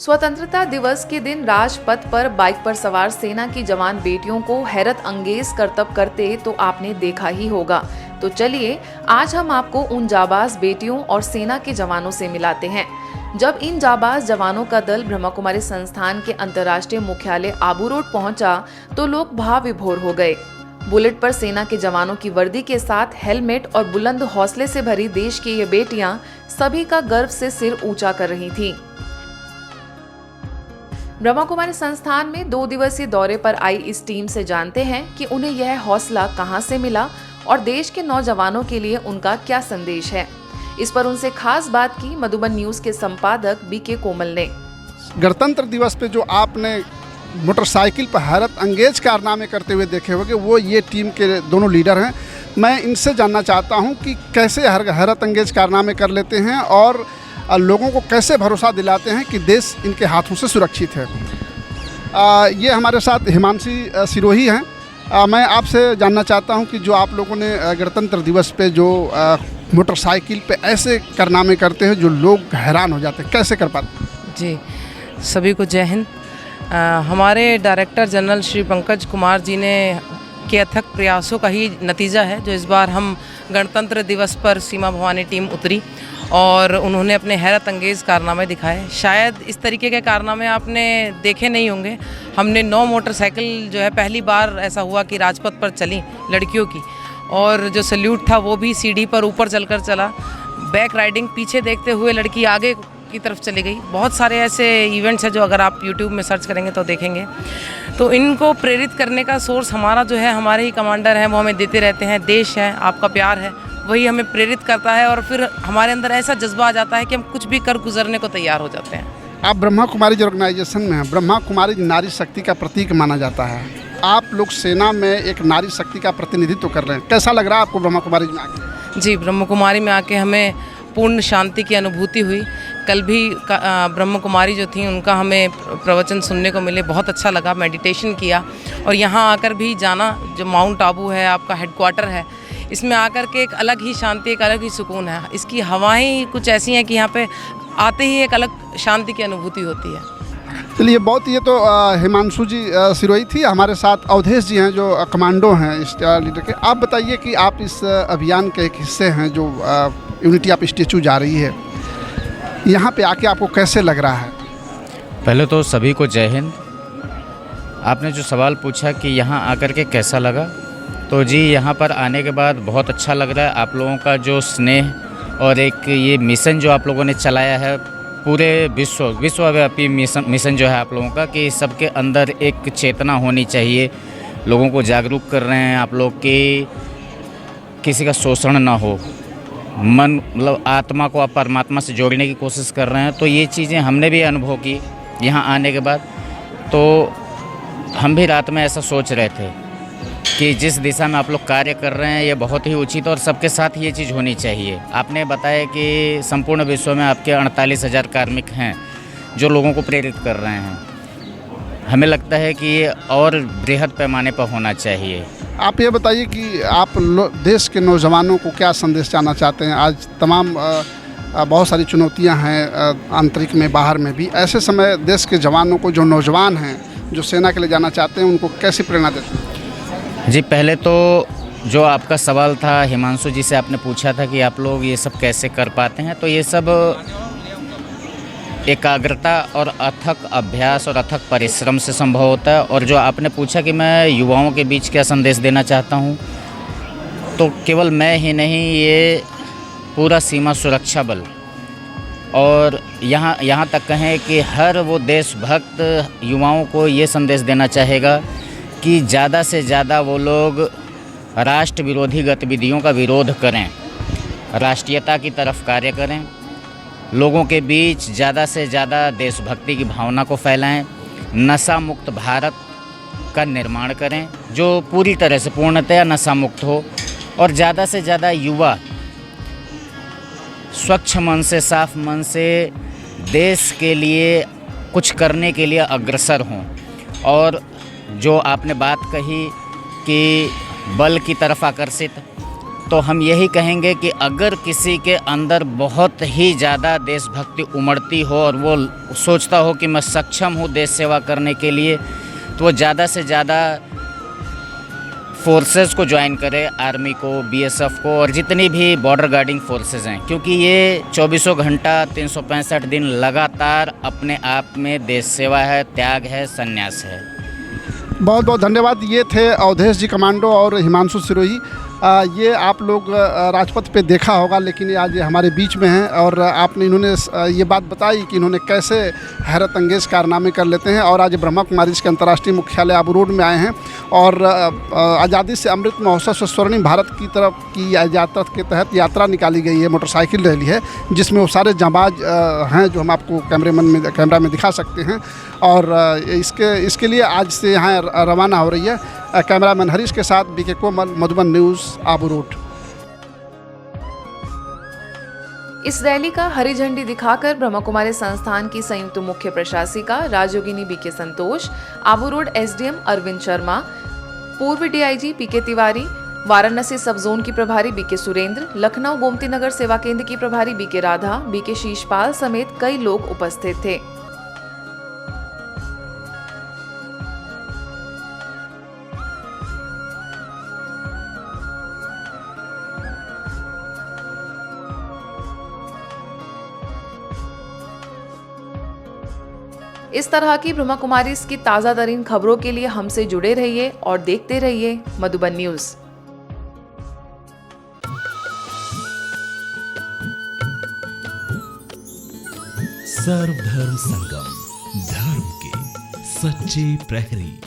स्वतंत्रता दिवस के दिन राजपथ पर बाइक पर सवार सेना की जवान बेटियों को हैरत अंगेज करतब करते तो आपने देखा ही होगा। तो चलिए आज हम आपको उन जाबाज बेटियों और सेना के जवानों से मिलाते हैं। जब इन जाबाज जवानों का दल ब्रह्मा कुमारी संस्थान के अंतर्राष्ट्रीय मुख्यालय आबू रोड पहुंचा तो लोग भाव विभोर हो गए। बुलेट पर सेना के जवानों की वर्दी के साथ हेलमेट और बुलंद हौसले से भरी देश की ये बेटियां सभी का गर्व से सिर ऊंचा कर रही थीं। ब्रह्मा कुमारी संस्थान में 2 दिवसीय दौरे पर आई इस टीम से जानते हैं कि उन्हें यह हौसला कहां से मिला और देश के नौजवानों के लिए उनका क्या संदेश है। इस पर उनसे खास बात की मधुबन न्यूज के संपादक बीके कोमल ने। गणतंत्र दिवस पे जो आपने मोटरसाइकिल पर हैरत अंगेज कारनामे करते हुए देखे होंगे, वो ये टीम के दोनों लीडर हैं। मैं इनसे जानना चाहता हूं कि कैसे हैरत अंगेज कारनामे कर लेते हैं और लोगों को कैसे भरोसा दिलाते हैं कि देश इनके हाथों से सुरक्षित है। ये हमारे साथ हिमांशी सिरोही हैं। मैं आपसे जानना चाहता हूं कि जो आप लोगों ने गणतंत्र दिवस पे जो मोटरसाइकिल पे ऐसे कारनामे करते हैं जो लोग हैरान हो जाते हैं, कैसे कर पाते हैं? जी, सभी को जय हिंद। हमारे डायरेक्टर जनरल श्री पंकज कुमार जी ने के अथक प्रयासों का ही नतीजा है जो इस बार हम गणतंत्र दिवस पर सीमा भवानी टीम उतरी और उन्होंने अपने हैरत अंगेज कारनामे दिखाए। शायद इस तरीके के कारनामे आपने देखे नहीं होंगे। हमने 9 मोटरसाइकिल जो है पहली बार ऐसा हुआ कि राजपथ पर चली लड़कियों की, और जो सल्यूट था वो भी सीढ़ी पर ऊपर चलकर चला। बैक राइडिंग पीछे देखते हुए लड़की आगे की तरफ चली गई। बहुत सारे ऐसे इवेंट्स हैं जो अगर आप YouTube में सर्च करेंगे तो देखेंगे। तो इनको प्रेरित करने का सोर्स हमारा जो है, हमारे ही कमांडर हैं, वो हमें देते रहते हैं। देश है, आपका प्यार है, वही हमें प्रेरित करता है और फिर हमारे अंदर ऐसा जज्बा आ जाता है कि हम कुछ भी कर गुजरने को तैयार हो जाते हैं। आप ब्रह्मा कुमारी जो ऑर्गेनाइजेशन में हैं, ब्रह्मा कुमारी नारी शक्ति का प्रतीक माना जाता है। आप लोग सेना में एक नारी शक्ति का प्रतिनिधित्व कर रहे हैं, कैसा लग रहा है आपको ब्रह्मा कुमारी में आके? जी, ब्रह्मा कुमारी में आके हमें पूर्ण शांति की अनुभूति हुई। कल भी ब्रह्मा कुमारी जो थी उनका हमें प्रवचन सुनने को मिले, बहुत अच्छा लगा। मेडिटेशन किया और यहाँ आकर भी जाना, जो माउंट आबू है आपका हेडक्वार्टर है, इसमें आकर के एक अलग ही शांति, एक अलग ही सुकून है। इसकी हवाएं कुछ ऐसी हैं कि यहाँ पे आते ही एक अलग शांति की अनुभूति होती है। चलिए, बहुत ये तो हिमांशु जी सिरोही थी। हमारे साथ अवधेश जी हैं जो कमांडो हैं इस लीडर के। आप बताइए कि आप इस अभियान के एक हिस्से हैं जो यूनिटी ऑफ स्टैचू जा रही है, यहाँ पे आके आपको कैसे लग रहा है? पहले तो सभी को जय हिंद। आपने जो सवाल पूछा कि यहाँ आकर के कैसा लगा, तो जी यहाँ पर आने के बाद बहुत अच्छा लग रहा है। आप लोगों का जो स्नेह और एक ये मिशन जो आप लोगों ने चलाया है, पूरे विश्वव्यापी मिशन जो है आप लोगों का, कि सबके अंदर एक चेतना होनी चाहिए। लोगों को जागरूक कर रहे हैं आप लोग कि किसी का शोषण ना हो, मन मतलब आत्मा को आप परमात्मा से जोड़ने की कोशिश कर रहे हैं। तो ये चीज़ें हमने भी अनुभव की यहाँ आने के बाद। तो हम भी रात में ऐसा सोच रहे थे कि जिस दिशा में आप लोग कार्य कर रहे हैं ये बहुत ही उचित और सबके साथ ये चीज़ होनी चाहिए। आपने बताया कि संपूर्ण विश्व में आपके 48,000 कार्मिक हैं जो लोगों को प्रेरित कर रहे हैं। हमें लगता है कि ये और बृहद पैमाने पर होना चाहिए। आप ये बताइए कि आप देश के नौजवानों को क्या संदेश जाना चाहते हैं? आज तमाम बहुत सारी चुनौतियां हैं आंतरिक में, बाहर में भी। ऐसे समय देश के जवानों को, जो नौजवान हैं जो सेना के लिए जाना चाहते हैं, उनको कैसे प्रेरणा देते हैं? जी, पहले तो जो आपका सवाल था हिमांशु जी से, आपने पूछा था कि आप लोग ये सब कैसे कर पाते हैं। तो ये सब एकाग्रता और अथक अभ्यास और अथक परिश्रम से संभव होता है। और जो आपने पूछा कि मैं युवाओं के बीच क्या संदेश देना चाहता हूँ, तो केवल मैं ही नहीं, ये पूरा सीमा सुरक्षा बल और यहाँ तक कहें कि हर वो देशभक्त युवाओं को ये संदेश देना चाहेगा कि ज़्यादा से ज़्यादा वो लोग राष्ट्र विरोधी गतिविधियों का विरोध करें, राष्ट्रीयता की तरफ कार्य करें, लोगों के बीच ज़्यादा से ज़्यादा देशभक्ति की भावना को फैलाएं, नशा मुक्त भारत का निर्माण करें जो पूरी तरह से पूर्णतया नशा मुक्त हो, और ज़्यादा से ज़्यादा युवा स्वच्छ मन से, साफ मन से देश के लिए कुछ करने के लिए अग्रसर हों। और जो आपने बात कही कि बल की तरफ आकर्षित, तो हम यही कहेंगे कि अगर किसी के अंदर बहुत ही ज़्यादा देशभक्ति उमड़ती हो और वो सोचता हो कि मैं सक्षम हूँ देश सेवा करने के लिए, तो वो ज़्यादा से ज़्यादा फोर्सेस को ज्वाइन करे, आर्मी को, बीएसएफ को और जितनी भी बॉर्डर गार्डिंग फोर्सेस हैं, क्योंकि ये 24 घंटा 365 दिन लगातार अपने आप में देश सेवा है, त्याग है, संन्यास है। बहुत बहुत धन्यवाद। ये थे अवधेश जी कमांडो और हिमांशु सिरोही। ये आप लोग राजपथ पे देखा होगा, लेकिन ये आज हमारे बीच में हैं और आपने इन्होंने ये बात बताई कि इन्होंने कैसे हैरत अंगेज कारनामे कर लेते हैं और आज ब्रह्मा कुमारीज के अंतर्राष्ट्रीय मुख्यालय आबू रोड में आए हैं और आज़ादी से अमृत महोत्सव से स्वर्णिम भारत की तरफ की यात्रा के तहत यात्रा निकाली गई है, मोटरसाइकिल रैली है जिसमें वो सारे जांबाज हैं जो हम आपको कैमरा में दिखा सकते हैं। और इसके लिए आज से यहाँ रवाना हो रही है। कैमरामैन हरीश के साथ बीके कोमल, मधुबन न्यूज़, आबू रोड। इस रैली का हरी झंडी दिखाकर ब्रह्मा कुमारी संस्थान की संयुक्त मुख्य प्रशासिका राजयोगिनी बीके संतोष, आबू रोड एसडीएम अरविंद शर्मा, पूर्व डीआईजी पीके तिवारी, वाराणसी सब जोन की प्रभारी बीके सुरेंद्र, लखनऊ गोमती नगर सेवा केंद्र की प्रभारी बीके राधा, बीके शीशपाल समेत कई लोग उपस्थित थे। इस तरह की ब्रह्मा कुमारी की ताज़ा तरीन खबरों के लिए हमसे जुड़े रहिए और देखते रहिए मधुबन न्यूज़। सर्वधर्म संगम, धर्म के सच्चे प्रहरी।